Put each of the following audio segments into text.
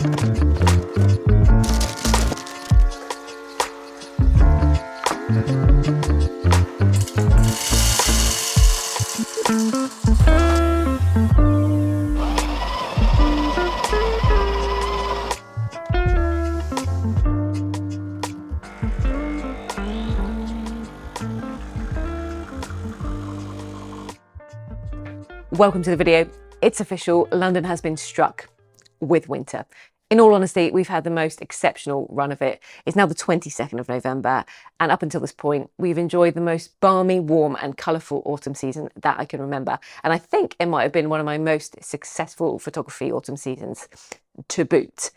Welcome to the video. It's official, London has been struck with winter. In all honesty, we've had the most exceptional run of it. It's now the 22nd of November, and up until this point, we've enjoyed the most balmy, warm and colourful autumn season that I can remember. And I think it might have been one of my most successful photography autumn seasons to boot.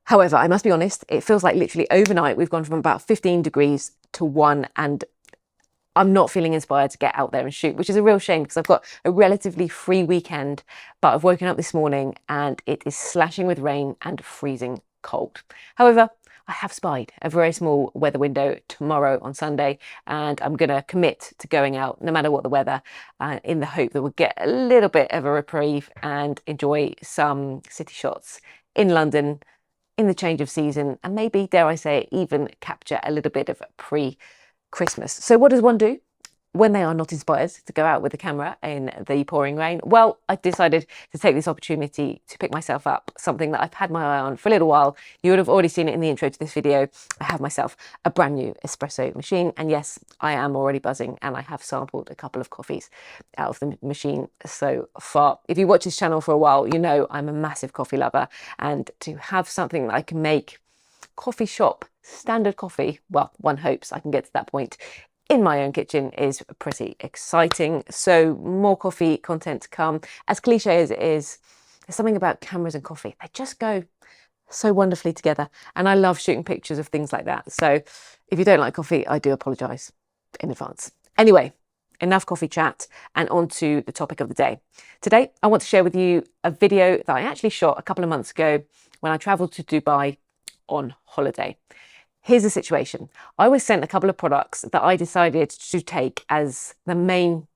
However, I must be honest, it feels like literally overnight we've gone from about 15 degrees to 1, and I'm not feeling inspired to get out there and shoot, which is a real shame because I've got a relatively free weekend, but I've woken up this morning and it is slashing with rain and freezing cold. However, I have spied a very small weather window tomorrow on Sunday, and I'm going to commit to going out no matter what the weather, in the hope that we'll get a little bit of a reprieve and enjoy some city shots in London in the change of season, and maybe, dare I say, even capture a little bit of pre-Christmas. So what does one do when they are not inspired to go out with the camera in the pouring rain? Well, I decided to take this opportunity to pick myself up something that I've had my eye on for a little while. You would have already seen it in the intro to this video. I have myself a brand new espresso machine, and yes, I am already buzzing, and I have sampled a couple of coffees out of the machine so far. If you watch this channel for a while, you know I'm a massive coffee lover, and to have something that I can make coffee shop standard coffee, well, one hopes I can get to that point in my own kitchen, is pretty exciting. So more coffee content to come. As cliche as it is, there's something about cameras and coffee. They just go so wonderfully together. And I love shooting pictures of things like that. So if you don't like coffee, I do apologise in advance. Anyway, enough coffee chat and on to the topic of the day. Today, I want to share with you a video that I actually shot a couple of months ago when I travelled to Dubai on holiday. Here's the situation. I was sent a couple of products that I decided to take as the main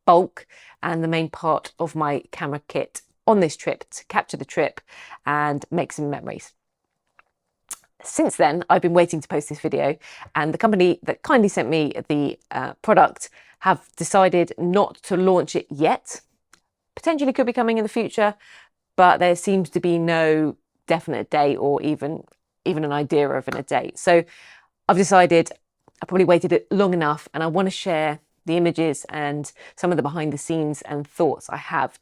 bulk and the main part of my camera kit on this trip to capture the trip and make some memories. Since then, I've been waiting to post this video, and the company that kindly sent me the product have decided not to launch it yet. Potentially could be coming in the future, but there seems to be no definite date or even an idea of a date. So I've decided I probably waited it long enough, and I want to share the images and some of the behind the scenes and thoughts I have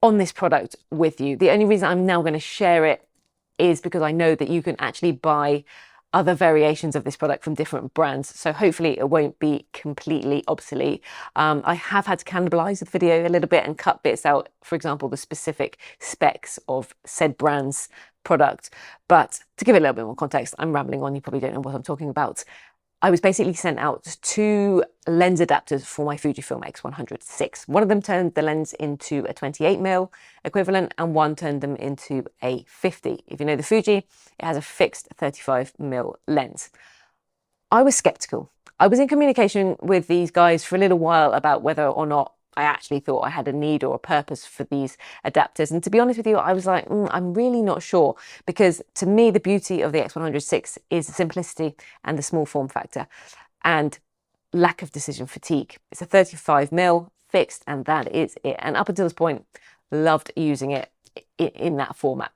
on this product with you. The only reason I'm now going to share it is because I know that you can actually buy other variations of this product from different brands. So hopefully it won't be completely obsolete. I have had to cannibalize the video a little bit and cut bits out, for example, the specific specs of said brand's product. But to give it a little bit more context, I'm rambling on, you probably don't know what I'm talking about. I was basically sent out 2 lens adapters for my Fujifilm X100VI. One of them turned the lens into a 28mm equivalent, and one turned them into a 50. If you know the Fuji, it has a fixed 35mm lens. I was skeptical. I was in communication with these guys for a little while about whether or not I actually thought I had a need or a purpose for these adapters. And to be honest with you, I was like, I'm really not sure, because to me, the beauty of the X100VI is the simplicity and the small form factor and lack of decision fatigue. It's a 35mm fixed, and that is it. And up until this point, loved using it in that format.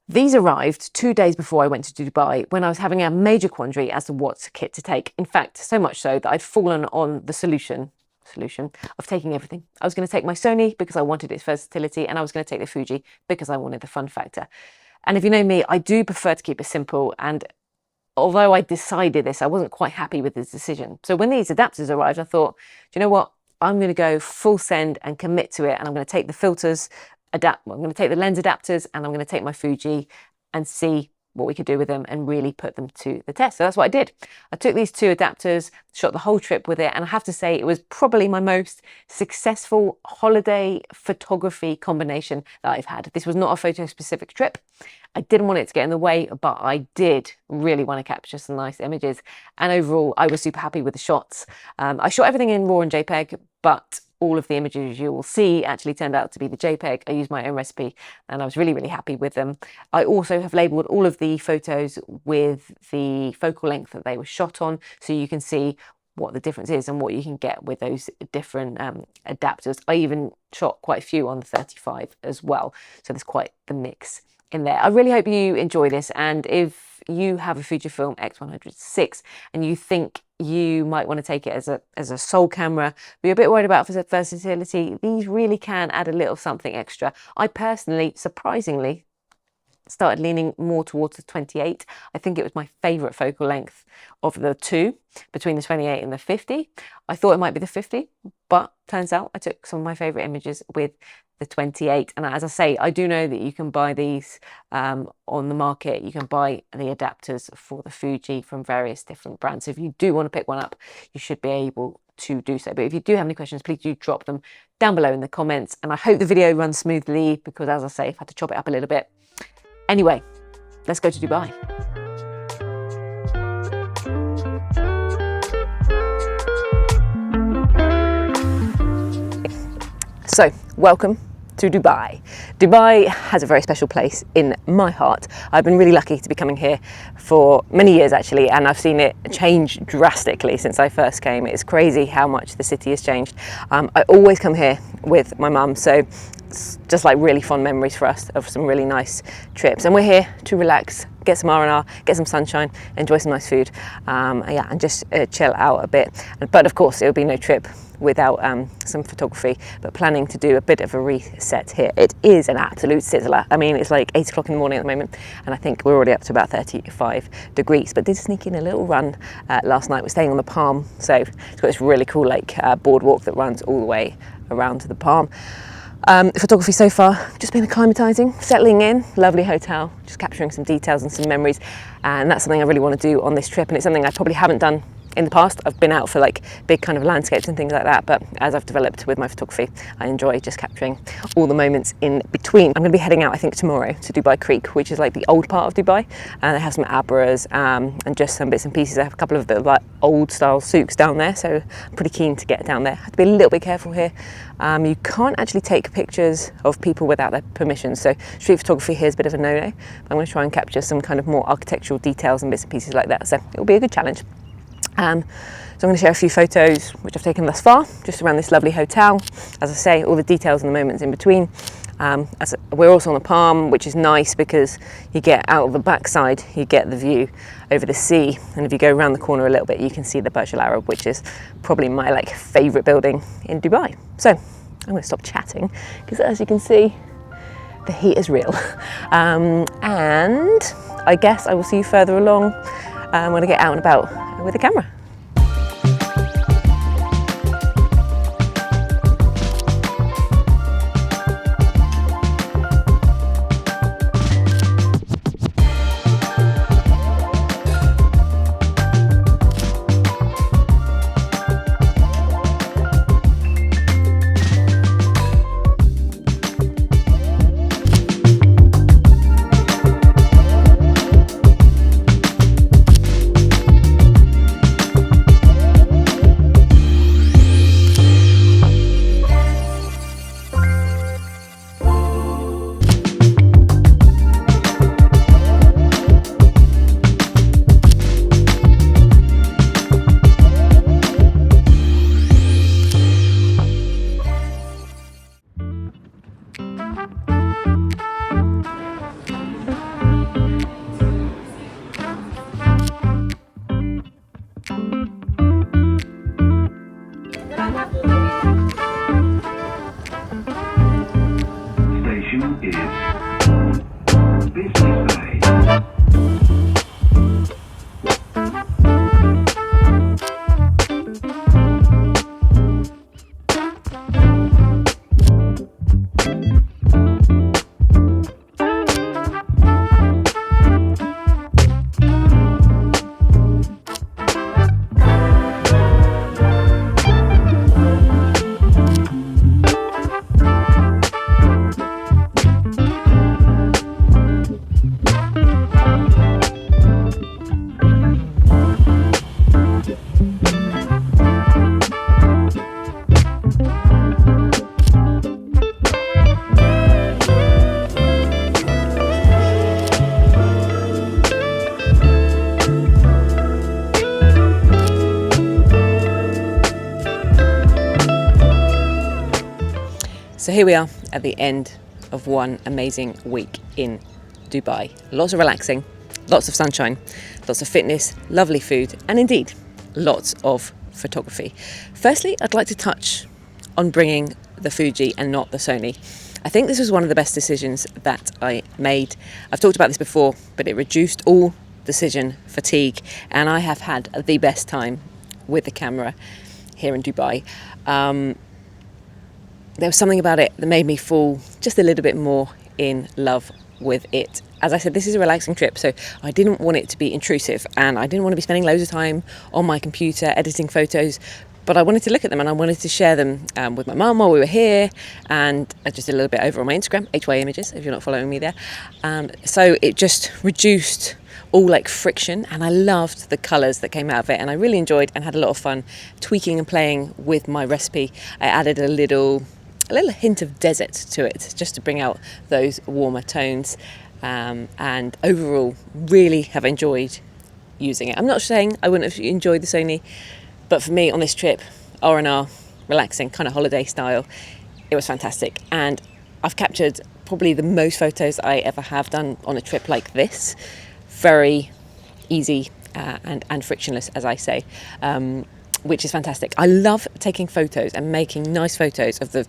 These arrived 2 days before I went to Dubai, when I was having a major quandary as to what kit to take. In fact, so much so that I'd fallen on the solution of taking everything. I was going to take my Sony because I wanted its versatility, and I was going to take the Fuji because I wanted the fun factor. And if you know me, I do prefer to keep it simple, and although I decided this, I wasn't quite happy with this decision. So when these adapters arrived, I thought, do you know what? I'm going to go full send and commit to it, and I'm going to take the filters, I'm going to take the lens adapters, and I'm going to take my Fuji and see what we could do with them and really put them to the test. So that's what I did. I took these 2 adapters, shot the whole trip with it, and I have to say it was probably my most successful holiday photography combination that I've had. This was not a photo specific trip. I didn't want it to get in the way, but I did really want to capture some nice images, and overall I was super happy with the shots. I shot everything in RAW and JPEG, but all of the images you will see actually turned out to be the JPEG. I used my own recipe and I was really, really happy with them. I also have labeled all of the photos with the focal length that they were shot on, so you can see what the difference is and what you can get with those different adapters. I even shot quite a few on the 35 as well, so there's quite the mix in there. I really hope you enjoy this, and if you have a Fujifilm X100VI and you think you might want to take it as a sole camera, but you're a bit worried about versatility, these really can add a little something extra. I personally, surprisingly, started leaning more towards the 28. I think it was my favorite focal length of the two, between the 28 and the 50. I thought it might be the 50, but turns out I took some of my favorite images with the 28. And as I say, I do know that you can buy these on the market. You can buy the adapters for the Fuji from various different brands. So if you do want to pick one up, you should be able to do so. But if you do have any questions, please do drop them down below in the comments. And I hope the video runs smoothly, because as I say, I've had to chop it up a little bit. Anyway, let's go to Dubai. So, welcome to Dubai. Dubai has a very special place in my heart. I've been really lucky to be coming here for many years actually, and I've seen it change drastically since I first came. It's crazy how much the city has changed. I always come here with my mum, so it's just like really fond memories for us of some really nice trips. And we're here to relax, get some R&R, get some sunshine, enjoy some nice food, yeah, and just chill out a bit. But of course, it'll be no trip without some photography, but planning to do a bit of a reset here. It is an absolute sizzler. I mean, it's like 8 o'clock in the morning at the moment, and I think we're already up to about 35 degrees, but did sneak in a little run last night. We're staying on the Palm, so it's got this really cool like boardwalk that runs all the way around to the Palm. Photography so far, just been acclimatizing, settling in, lovely hotel, just capturing some details and some memories, and that's something I really want to do on this trip, and it's something I probably haven't done in the past. I've been out for like big kind of landscapes and things like that, but as I've developed with my photography, I enjoy just capturing all the moments in between. I'm going to be heading out, I think, tomorrow to Dubai Creek, which is like the old part of Dubai, and they have some abras and just some bits and pieces. I have a couple of bit of like old style souks down there, so I'm pretty keen to get down there. I have to be a little bit careful here. You can't actually take pictures of people without their permission, so street photography here is a bit of a no-no. I'm going to try and capture some kind of more architectural details and bits and pieces like that, so it'll be a good challenge. So I'm going to share a few photos which I've taken thus far, just around this lovely hotel. As I say, all the details and the moments in between. We're also on the Palm, which is nice because you get out of the backside, you get the view over the sea, and if you go around the corner a little bit, you can see the Burj Al Arab, which is probably my like favourite building in Dubai. So I'm going to stop chatting because, as you can see, the heat is real. And I guess I will see you further along when I get out and about with the camera. Station is Business Bay. So here we are at the end of one amazing week in Dubai. Lots of relaxing, lots of sunshine, lots of fitness, lovely food, and indeed, lots of photography. Firstly, I'd like to touch on bringing the Fuji and not the Sony. I think this was one of the best decisions that I made. I've talked about this before, but it reduced all decision fatigue, and I have had the best time with the camera here in Dubai. There was something about it that made me fall just a little bit more in love with it. As I said, this is a relaxing trip, so I didn't want it to be intrusive, and I didn't want to be spending loads of time on my computer editing photos, but I wanted to look at them and I wanted to share them with my mum while we were here, and just a little bit over on my Instagram, HY Images, if you're not following me there. So it just reduced all like friction, and I loved the colours that came out of it, and I really enjoyed and had a lot of fun tweaking and playing with my recipe. I added a little hint of desert to it just to bring out those warmer tones, and overall really have enjoyed using it. I'm not saying I wouldn't have enjoyed the Sony, but for me on this trip, R&R, relaxing, kind of holiday style, it was fantastic, and I've captured probably the most photos I ever have done on a trip like this. Very easy and frictionless, as I say, which is fantastic. I love taking photos and making nice photos of the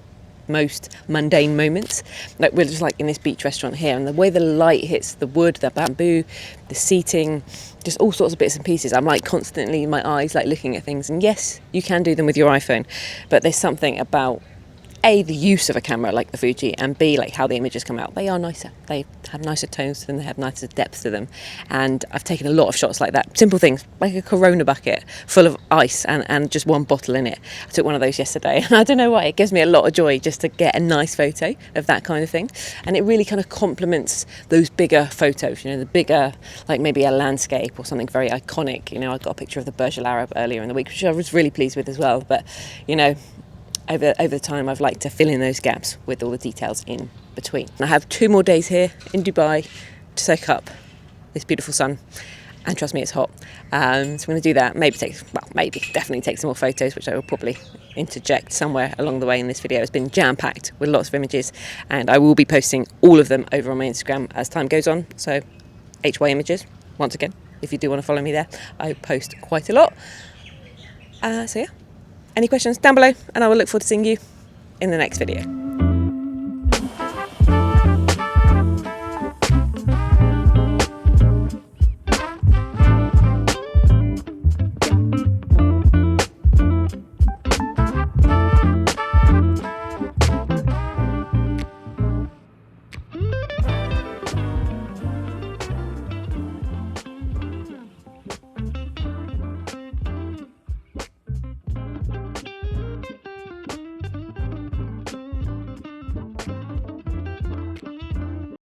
most mundane moments. Like we're just like in this beach restaurant here, and the way the light hits the wood, the bamboo, the seating, just all sorts of bits and pieces. I'm like constantly, my eyes like looking at things, and yes, you can do them with your iPhone, but there's something about A, the use of a camera like the Fuji, and B, like how the images come out. They are nicer. They have nicer tones to them. They have nicer depth to them. And I've taken a lot of shots like that. Simple things, like a Corona bucket full of ice and just one bottle in it. I took one of those yesterday, and I don't know why, it gives me a lot of joy just to get a nice photo of that kind of thing. And it really kind of complements those bigger photos, you know, the bigger, like maybe a landscape or something very iconic. You know, I got a picture of the Burj Al Arab earlier in the week, which I was really pleased with as well. But, you know, over the time, I've liked to fill in those gaps with all the details in between. And I have 2 more days here in Dubai to soak up this beautiful sun, and trust me, it's hot. So I'm going to do that. Definitely take some more photos, which I will probably interject somewhere along the way in this video. It's been jam-packed with lots of images, and I will be posting all of them over on my Instagram as time goes on. So HY Images, once again, if you do want to follow me there, I post quite a lot. So yeah. Any questions down below, and I will look forward to seeing you in the next video.